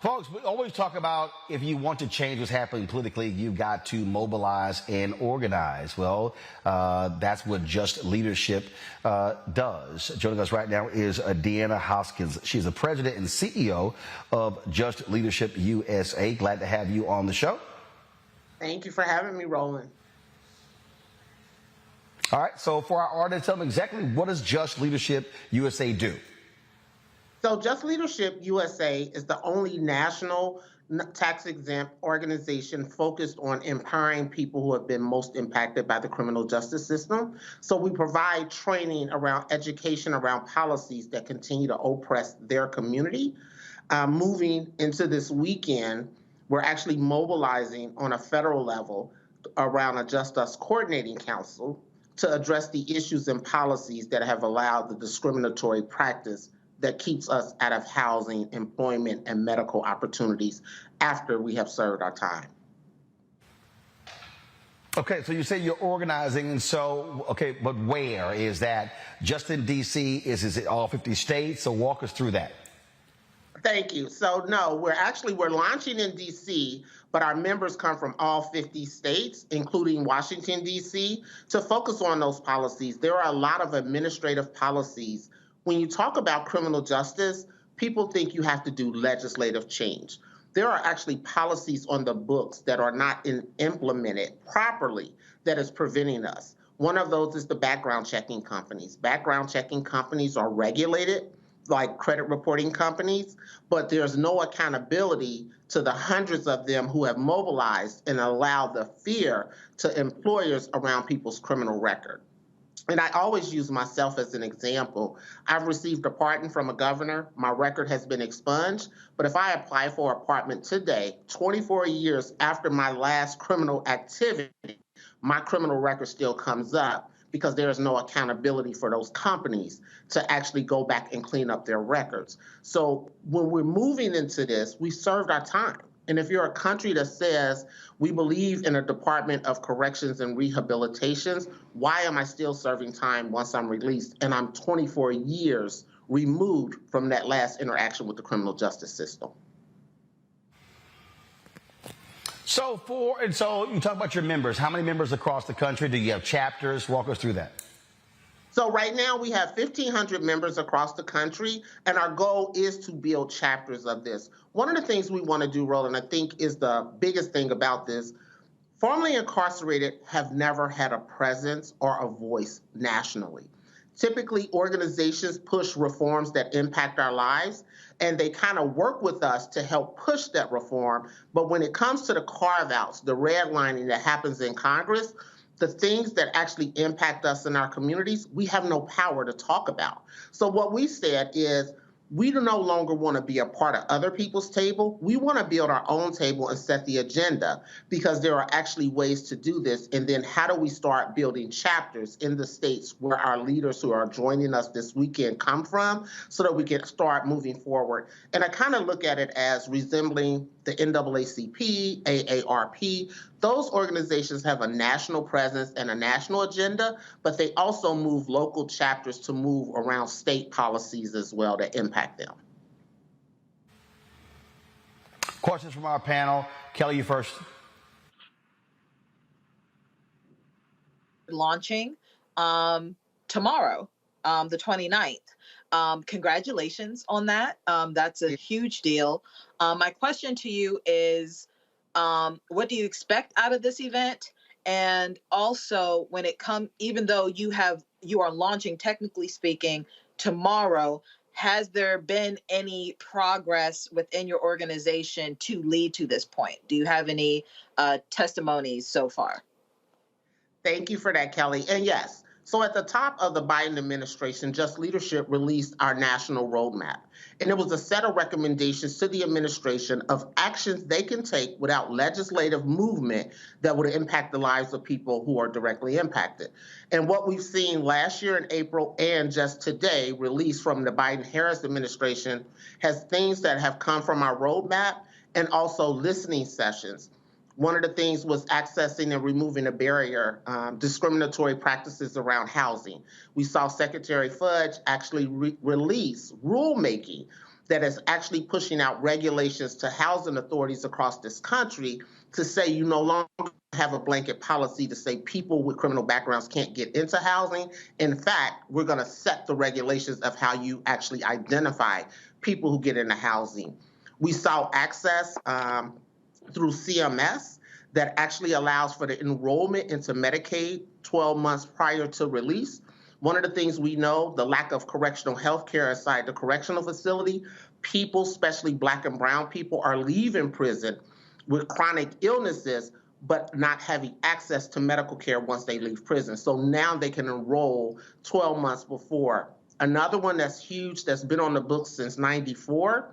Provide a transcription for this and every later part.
Folks, we always talk about if you want to change what's happening politically, you've got to mobilize and organize. Well, that's what Just Leadership does. Joining us right now is DeAnna Hoskins. She's the president and CEO of Just Leadership USA. Glad to have you on the show. Thank you for having me, Roland. All right, so for our audience, tell them exactly what does Just Leadership USA do? So Just Leadership USA is the only national tax-exempt organization focused on empowering people who have been most impacted by the criminal justice system. So we provide training around education around policies that continue to oppress their community. Moving into this weekend, we're actually mobilizing on a federal level around a JustUS Coordinating Council to address the issues and policies that have allowed the discriminatory practice that keeps us out of housing, employment, and medical opportunities after we have served our time. Okay, so you say you're organizing, and so, okay, but where is that? Just in D.C.? Is it all 50 states? So walk us through that. Thank you. So no, we're launching in D.C., but our members come from all 50 states, including Washington, D.C., to focus on those policies. There are a lot of administrative policies. When you talk about criminal justice, people think you have to do legislative change. There are actually policies on the books that are not implemented properly that is preventing us. One of those is the background checking companies. Background checking companies are regulated like credit reporting companies, but there's no accountability to the hundreds of them who have mobilized and allowed the fear to employers around people's criminal record. And I always use myself as an example. I've received a pardon from a governor. My record has been expunged. But if I apply for a pardon today, 24 years after my last criminal activity, my criminal record still comes up because there is no accountability for those companies to actually go back and clean up their records. So when we're moving into this, we served our time. And if you're a country that says we believe in a Department of Corrections and Rehabilitations, why am I still serving time once I'm released and I'm 24 years removed from that last interaction with the criminal justice system? So you talk about your members. How many members across the country? Do you have chapters? Walk us through that. So right now we have 1,500 members across the country, and our goal is to build chapters of this. One of the things we want to do, Roland, I think is the biggest thing about this, formerly incarcerated have never had a presence or a voice nationally. Typically, organizations push reforms that impact our lives, and they kind of work with us to help push that reform. But when it comes to the carve-outs, the redlining that happens in Congress, the things that actually impact us in our communities, we have no power to talk about. So what we said is we no longer want to be a part of other people's table. We want to build our own table and set the agenda because there are actually ways to do this. And then how do we start building chapters in the states where our leaders who are joining us this weekend come from so that we can start moving forward? And I kind of look at it as resembling the NAACP, AARP. Those organizations have a national presence and a national agenda, but they also move local chapters to move around state policies as well that impact them. Questions from our panel. Kelly, you first. Launching tomorrow, the 29th. Congratulations on that. That's a huge deal. My question to you is, what do you expect out of this event? And also, when it comes, even though you are launching, technically speaking, tomorrow, has there been any progress within your organization to lead to this point? Do you have any testimonies so far? Thank you for that, Kelly. And yes, so at the top of the Biden administration, Just Leadership released our national roadmap. And it was a set of recommendations to the administration of actions they can take without legislative movement that would impact the lives of people who are directly impacted. And what we've seen last year in April and just today released from the Biden-Harris administration has things that have come from our roadmap and also listening sessions. One of the things was accessing and removing a barrier, discriminatory practices around housing. We saw Secretary Fudge actually release rulemaking that is actually pushing out regulations to housing authorities across this country to say you no longer have a blanket policy to say people with criminal backgrounds can't get into housing. In fact, we're going to set the regulations of how you actually identify people who get into housing. We saw access through CMS that actually allows for the enrollment into Medicaid 12 months prior to release. One of the things we know, the lack of correctional health care inside the correctional facility, people, especially Black and brown people, are leaving prison with chronic illnesses, but not having access to medical care once they leave prison. So now they can enroll 12 months before. Another one that's huge that's been on the books since '94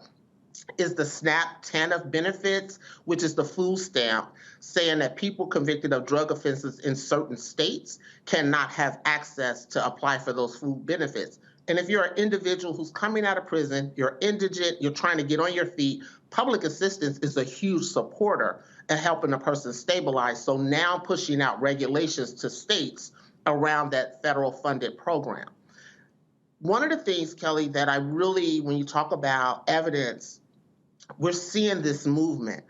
is the SNAP TANF benefits, which is the food stamp, saying that people convicted of drug offenses in certain states cannot have access to apply for those food benefits. And if you're an individual who's coming out of prison, you're indigent, you're trying to get on your feet, public assistance is a huge supporter in helping a person stabilize. So now pushing out regulations to states around that federal funded program. One of the things, Kelly, that I really, when you talk about evidence, we're seeing this movement.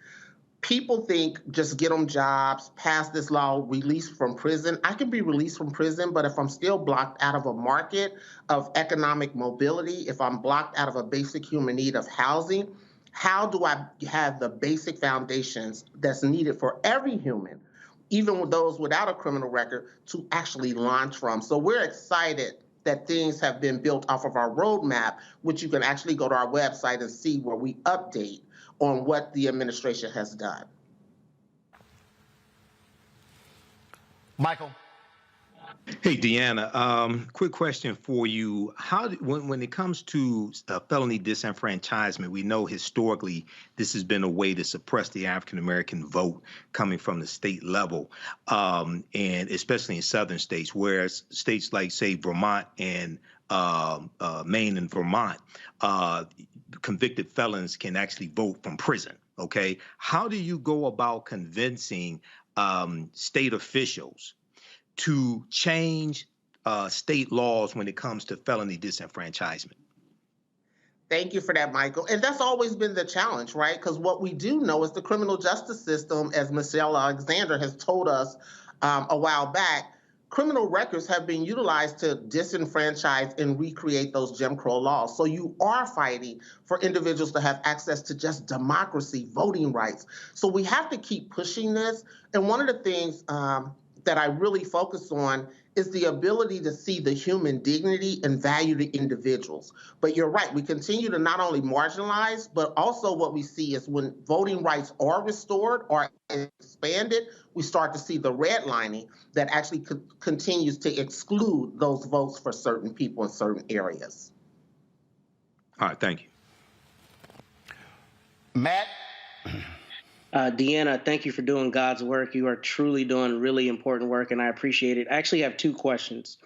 People think just get them jobs, pass this law, release from prison. I can be released from prison, but if I'm still blocked out of a market of economic mobility, if I'm blocked out of a basic human need of housing, how do I have the basic foundations that's needed for every human, even with those without a criminal record, to actually launch from? So we're excited that things have been built off of our roadmap, which you can actually go to our website and see where we update on what the administration has done. Michael. Hey, DeAnna, quick question for you. When it comes to felony disenfranchisement, we know historically this has been a way to suppress the African-American vote coming from the state level, and especially in southern states, whereas states like, say, Vermont and Maine and Vermont, convicted felons can actually vote from prison, okay? How do you go about convincing state officials to change state laws when it comes to felony disenfranchisement? Thank you for that, Michael. And that's always been the challenge, right? Because what we do know is the criminal justice system, as Michelle Alexander has told us a while back, criminal records have been utilized to disenfranchise and recreate those Jim Crow laws. So you are fighting for individuals to have access to just democracy, voting rights. So we have to keep pushing this. And one of the things that I really focus on is the ability to see the human dignity and value the individuals. But you're right, we continue to not only marginalize, but also what we see is when voting rights are restored or expanded, we start to see the redlining that actually continues to exclude those votes for certain people in certain areas. All right, thank you. Matt? DeAnna, thank you for doing God's work. You are truly doing really important work, and I appreciate it. I actually have two questions.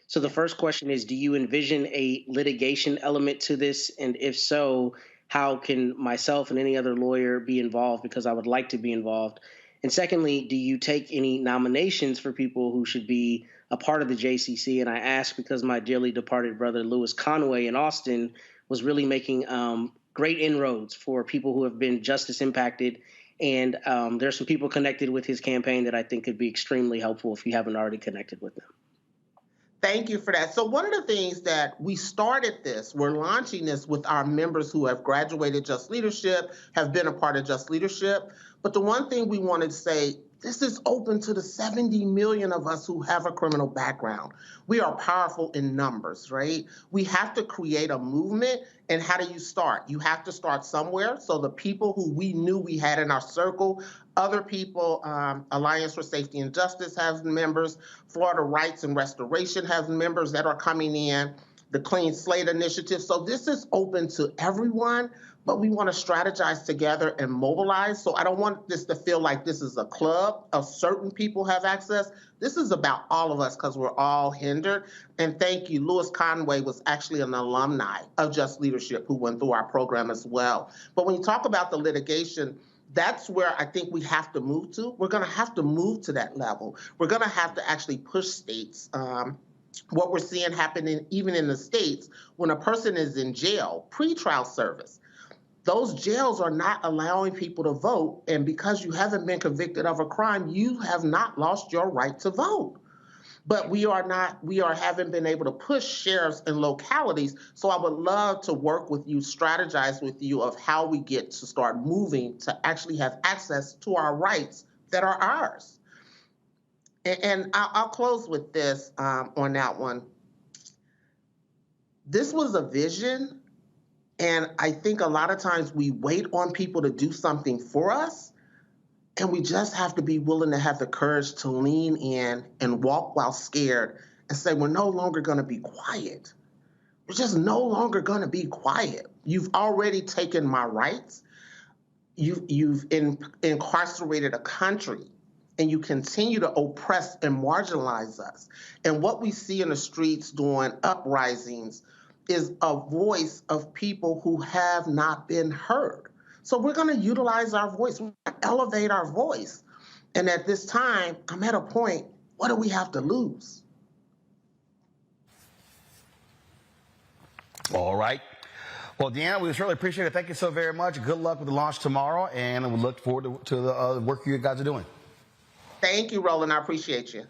So the first question is, do you envision a litigation element to this? And if so, how can myself and any other lawyer be involved? Because I would like to be involved. And secondly, do you take any nominations for people who should be a part of the JCC? And I ask because my dearly departed brother, Louis Conway in Austin, was really making great inroads for people who have been justice impacted. And there's some people connected with his campaign that I think could be extremely helpful if you haven't already connected with them. Thank you for that. So one of the things that we started this, we're launching this with our members who have graduated Just Leadership, have been a part of Just Leadership. But the one thing we wanted to say, this is open to the 70 million of us who have a criminal background. We are powerful in numbers, right? We have to create a movement. And how do you start? You have to start somewhere. So the people who we knew we had in our circle, other people, Alliance for Safety and Justice has members, Florida Rights and Restoration has members that are coming in, the Clean Slate Initiative. So this is open to everyone, but we want to strategize together and mobilize. So I don't want this to feel like this is a club of certain people have access. This is about all of us because we're all hindered. And thank you. Louis Conway was actually an alumni of Just Leadership who went through our program as well. But when you talk about the litigation, that's where I think we have to move to. We're going to have to move to that level. We're going to have to actually push states what we're seeing happening even in the States, when a person is in jail, pretrial service, those jails are not allowing people to vote. And because you haven't been convicted of a crime, you have not lost your right to vote. But we haven't been able to push sheriffs in localities. So I would love to work with you, strategize with you of how we get to start moving to actually have access to our rights that are ours. And I'll close with this on that one. This was a vision, and I think a lot of times we wait on people to do something for us, and we just have to be willing to have the courage to lean in and walk while scared and say, we're no longer going to be quiet. We're just no longer going to be quiet. You've already taken my rights. You've incarcerated a country, and you continue to oppress and marginalize us. And what we see in the streets during uprisings is a voice of people who have not been heard. So we're going to utilize our voice, we're going to elevate our voice. And at this time, I'm at a point, what do we have to lose? All right. Well, DeAnna, we certainly appreciate it. Thank you so very much. Good luck with the launch tomorrow, and we look forward to the work you guys are doing. Thank you, Roland. I appreciate you.